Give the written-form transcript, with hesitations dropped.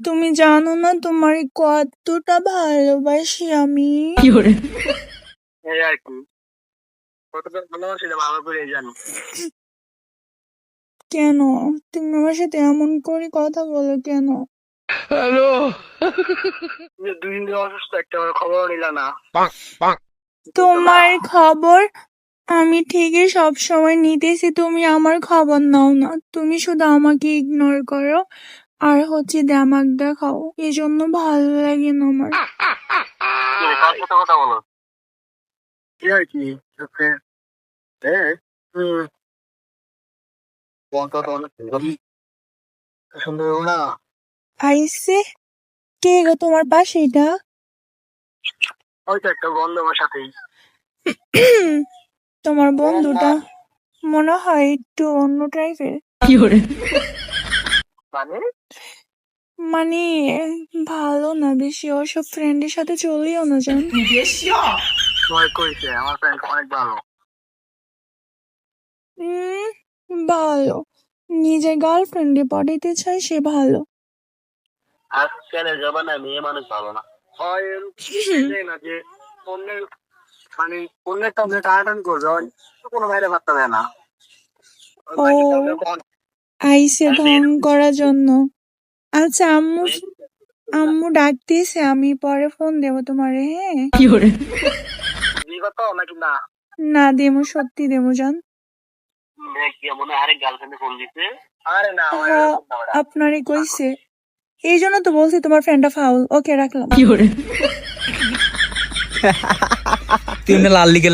তুমি জানো না তোমার কতটা ভালোবাসি আমি। এই আর কি, কতটা ভালোবাসি এটা ভালো করে জানি। কেন তুমি আমার সাথে এমন করে কথা বলো কেন? তুমি যে 2 দিন ধরে অসুস্থ, একটা খবর নিলা না। তোমার খবর আমি ঠিকই সব সময় নিতেছি, তুমি আমার খবর নাও না। তুমি শুধু আমাকে ইগনোর করো আর হচ্ছে দেমাক দেখাও, এই জন্য ভালো লাগে না আমার। তুমি কার সাথে কথা বলো? কি আর কি, ওকে। বলতো তো অনেক সুন্দর না। আইসে কে গো তোমার পাশে এটা? হয়তো একটা গন্ধ আমার সাথেই। তোমার বন্ধুটা মনে হয় একটু অন্য টাইপের। মানে মানে ভালো না বেশি, ওসব ফ্রেন্ডের সাথে চলিও না জান। তোমার কইছে আমার ফ্রেন্ড অনেক ভালো। ভালো, নিজের গার্লফ্রেন্ডে পটাইতে চাই সে ভালো। আজকালের জমানায় মেয়ে মানুষ ভালো না হয়, না যে অন্যের মানে অন্যের কাছে টানাটান করবে, কোনো বাইরে ভাবতে দেয় না। ও আইসে ঢং করার জন্য। আচ্ছা আম্মু আম্মু ডাকতেছে, আমি পরে ফোন দেবো তোমারে। হ্যাঁ বিগত নাকি না? না দেবো, সত্যি দেবো জান। মনে আরেক গার্লফ্রেন্ডে ফোন দিতে। আরে না, হ্যাঁ, আপনারে কইছে, এই জন্য তো বলছি তোমার ফ্রেন্ডটা ফাউল। ওকে রাখলাম। তুই লাল লিগে